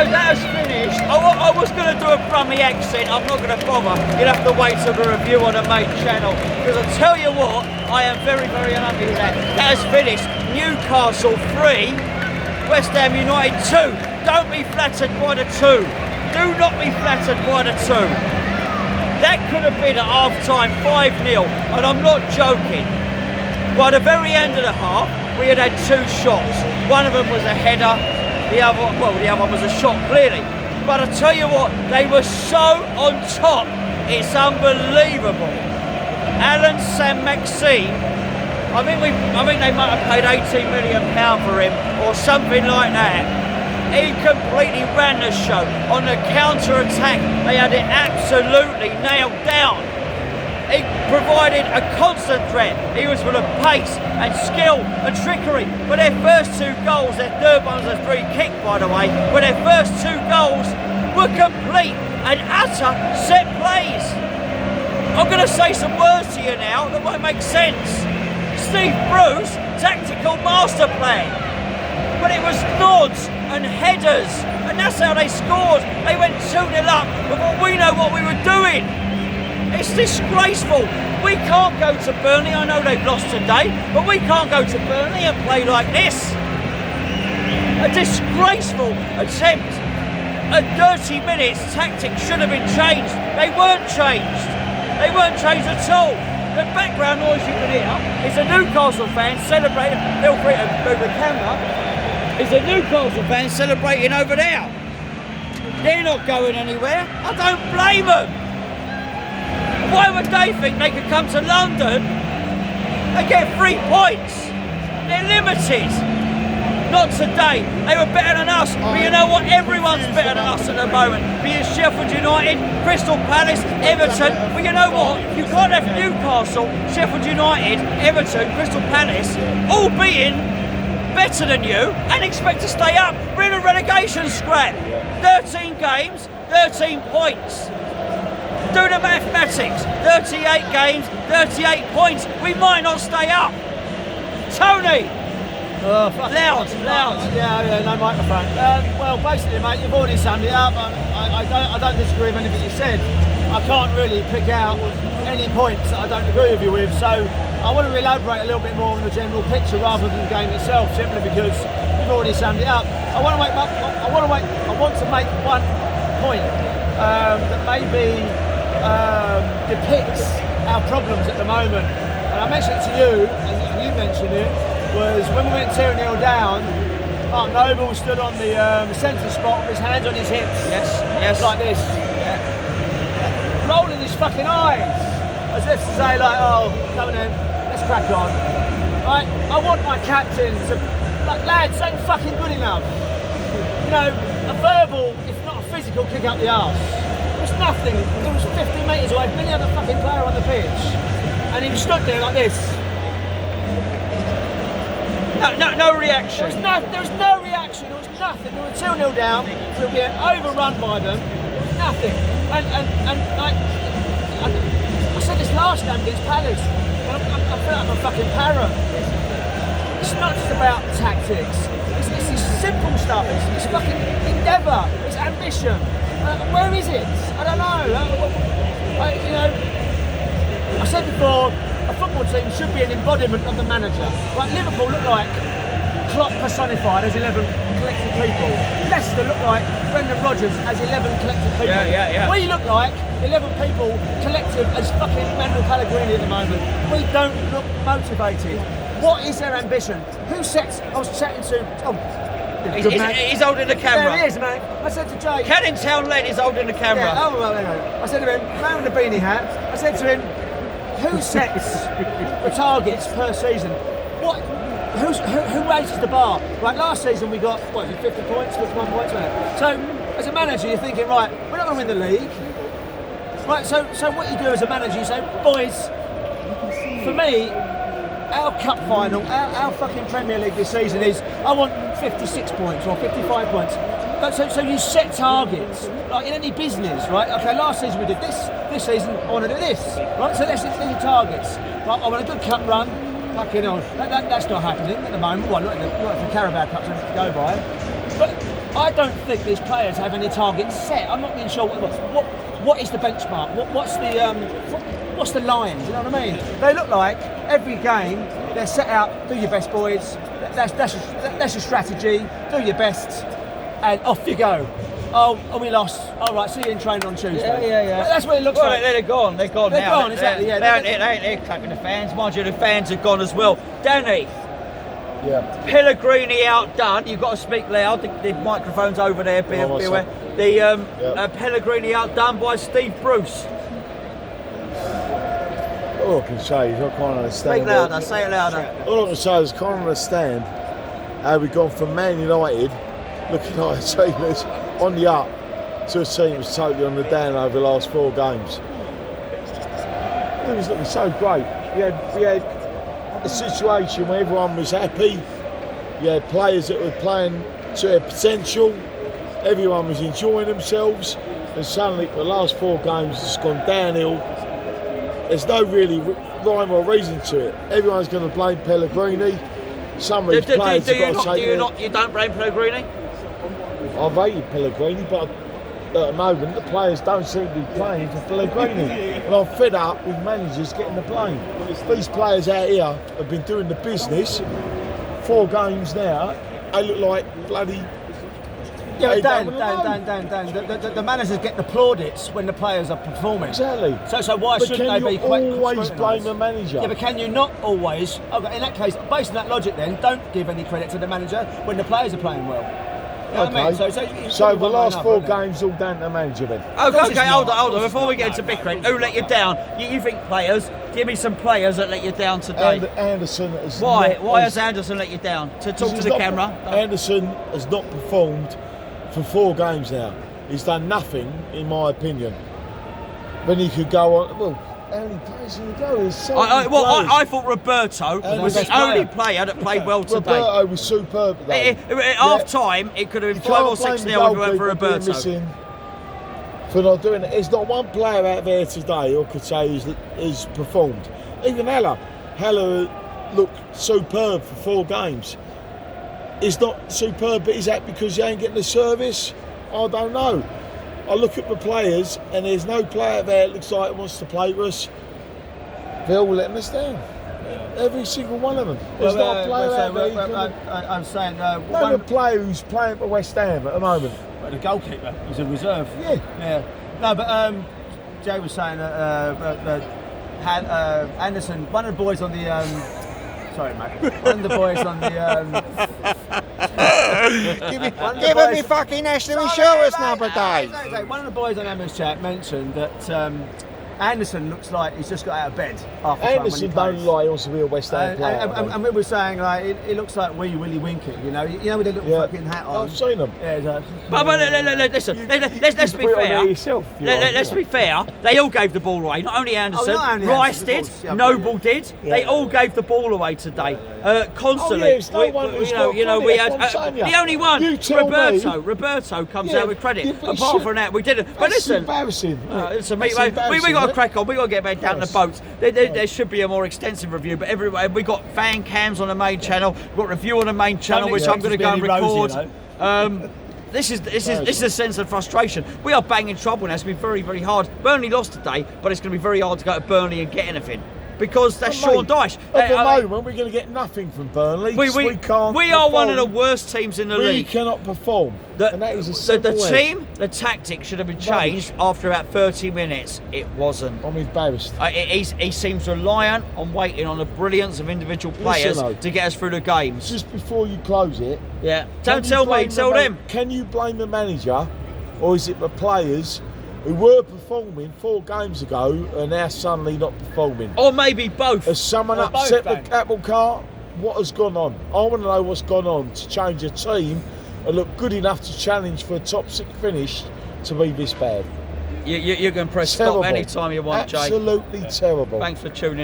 That has finished. I was going to do a Brummie accent. I'm not going to bother. You'll have to wait till the review on the main channel. Because I tell you what, I am very, very unhappy with that. That has finished. Newcastle 3, West Ham United 2. Don't be flattered by the 2. Do not be flattered by the 2. That could have been at half time 5-0, and I'm not joking. By the very end of the half, we had 2 shots. One of them was a header, the other one was a shot, clearly. But I tell you what, they were so on top, it's unbelievable. Alan Saint-Maxime, I think they might have paid £18 million for him, or something like that. He completely ran the show. On the counter-attack, they had it absolutely nailed down. He provided a constant threat. He was full of pace and skill and trickery. But their first 2 goals, their third one was a free kick, by the way, but their first 2 goals were complete and utter set plays. I'm going to say some words to you now that won't make sense. Steve Bruce, tactical master plan. But it was nods and headers, and that's how they scored. They went 2-0 up before we know what we were doing. It's disgraceful. We can't go to Burnley. I know they've lost today, but we can't go to Burnley and play like this. A disgraceful attempt. At 30 minutes, tactics should have been changed. They weren't changed. They weren't changed at all. The background noise you can hear is a Newcastle fan celebrating. Feel free to move the camera. Is a Newcastle fan celebrating over there. They're not going anywhere. I don't blame them. Why would they think they could come to London and get 3 points? They're limited. Not today. They were better than us. But you know what? Everyone's better than us at the moment. Be it Sheffield United, Crystal Palace, Everton. But you know what? You can't have Newcastle, Sheffield United, Everton, Crystal Palace all being better than you and expect to stay up. We're in a relegation scrap. 13 games, 13 points. Do the mathematics. 38 games, 38 points. We might not stay up. Tony! Loud. Yeah, no microphone. Well, basically, mate, you've already summed it up. I don't disagree with anything you said. I can't really pick out any points that I don't agree with you with. So I want to elaborate a little bit more on the general picture rather than the game itself, simply because you've already summed it up. I want to make one point that maybe depicts our problems at the moment. And I mentioned it to you, and you mentioned it, was when we went 2-0 down, Mark Noble stood on the centre spot with his hands on his hips. Yes. Like this. Rolling his fucking eyes. As if to say, like, oh, come on then, let's crack on. Right? I want my captain to, like, lads, ain't fucking good enough. You know, a verbal, if not a physical, kick up the arse. It was nothing. It was 50 metres away from any other fucking player on the pitch. And he stood there like this. No reaction. There was no reaction. There was nothing. We were 2-0 down. We were being overrun by them. There was nothing. And like I said this last time against Palace. I feel like I'm a fucking parrot. It's not just about tactics. It's this simple stuff. It's fucking endeavour. It's ambition. Where is it? I don't know. You know, I said before, a football team should be an embodiment of the manager. Like Liverpool look like Klopp personified as 11 collected people. Leicester look like Brendan Rodgers as 11 collected people. Yeah. We look like 11 people collective as fucking Manuel Pellegrini at the moment. We don't look motivated. What is their ambition? Who sets? I was chatting to. He's holding the camera. There he is, mate. I said to Jay. Canning Town Len is holding the camera. Yeah, oh, well, anyway. I said to him, man with the beanie hat, I said to him, who sets the targets per season? Who raises the bar? Right, last season we got, 50 points, 51 points, wasn't it? So, as a manager, you're thinking, right, we're not going to win the league. Right, so what you do as a manager, you say, boys, for me, our cup final, our fucking Premier League this season is, I want 56 points or 55 points. So you set targets, like in any business, right? Okay, last season we did this season I want to do this, right? So let's set your targets. Right, I want a good cup run, fucking hell, that's not happening at the moment. Well, not in the Carabao Cup, so to go by. But I don't think these players have any targets set. I'm not being sure what is the benchmark. What's the lines? You know what I mean? They look like every game they're set out. Do your best, boys. That's your strategy. Do your best, and off you go. Oh, we lost. All right, see you in training on Tuesday. Yeah. That's what it looks like. They're gone. They're gone now. They're gone, exactly. Yeah. They're clapping the fans. Mind you, the fans are gone as well. Danny. Yeah. Pellegrini outdone. You've got to speak loud. The microphone's over there. Be aware. Pellegrini outdone by Steve Bruce. All I can say is I can't understand. Speak louder. Say it louder. All I can say is I can't understand how we've gone from Man United looking like a team that's on the up to a team that's totally on the down over the last 4 games. It was looking so great. We had a situation where everyone was happy. You had players that were playing to their potential. Everyone was enjoying themselves. And suddenly the last 4 games has gone downhill. There's no really rhyme or reason to it. Everyone's going to blame Pellegrini. Some of these players have got to take You don't blame Pellegrini? I've hated Pellegrini, but at the moment the players don't seem to be playing for Pellegrini. And I'm fed up with managers getting the blame. These players out here have been doing the business 4 games now. They look like bloody... Yeah, Dan. The managers get the plaudits when the players are performing. Exactly. So why but shouldn't they be Can you always scrutinised? blame the manager? Yeah, but can you not always? Okay, in that case, based on that logic, then don't give any credit to the manager when the players are playing well. You know what I mean? So the last 4 games all down to the manager then? Okay, hold on. Before we get into bickering, who let you down? You think players? Give me some players that let you down today. Anderson has Why has Anderson let you down? To talk to the camera. Anderson has not performed for 4 games now. He's done nothing, in my opinion. Then he could go on. Well, how many players can you go? There's so many players. I thought Roberto was the only player that played well today. Roberto was superb today. At half time, it could have been 5 or 6 nil if it went for Roberto. For not doing it. There's not one player out there today who could say he's performed. Even Haller looked superb for 4 games. He's not superb, but is that because he ain't getting the service? I don't know. I look at the players and there's no player out there that looks like wants to play for us. They're all letting us down. Every single one of them. There's not a player out there. I'm saying one player who's playing for West Ham at the moment. The goalkeeper is a reserve. Yeah. No, but Jay was saying that Anderson, one of the boys on the. Sorry, mate. One of the boys on the. Give him me fucking national insurance number, Dave. One of the boys on Emma's chat mentioned that Anderson looks like he's just got out of bed after Anderson don't lie, he wants to be a West Ham player. And we were saying like it looks like Wee Willie Winky, you know with the little fucking hat on. I've seen them. Yeah, but listen, let's be fair. Let's be fair. They all gave the ball away. Not only Anderson, Rice did, Noble did. They all gave the ball away today. Constantly. We had the only one. Roberto comes out with credit. Apart from that, we didn't. But listen, embarrassing. Listen, we got to crack on. We got to get back down the boats. There should be a more extensive review, but everywhere we got fan cams on the main channel. We've got review on the main channel, which I'm going to go and record. This is a sense of frustration. We are banging trouble now. It's been very, very hard. Burnley lost today, but it's going to be very hard to go to Burnley and get anything. Because that's Sean Dyche. At the moment, we're going to get nothing from Burnley. We can't. We are one of the worst teams in the league. We cannot perform. And that is a simple the tactic should have been changed after about 30 minutes. It wasn't. I'm embarrassed. He seems reliant on waiting on the brilliance of individual players to get us through the games. Just before you close it. Yeah. Don't tell me. Tell them. Can you blame the manager, or is it the players who were performing 4 games ago and now suddenly not performing? Or maybe both. Has someone upset the apple cart? What has gone on? I want to know what's gone on to change a team and look good enough to challenge for a top 6 finish to be this bad. You can press stop any time you want, Jay. Absolutely terrible. Thanks for tuning in.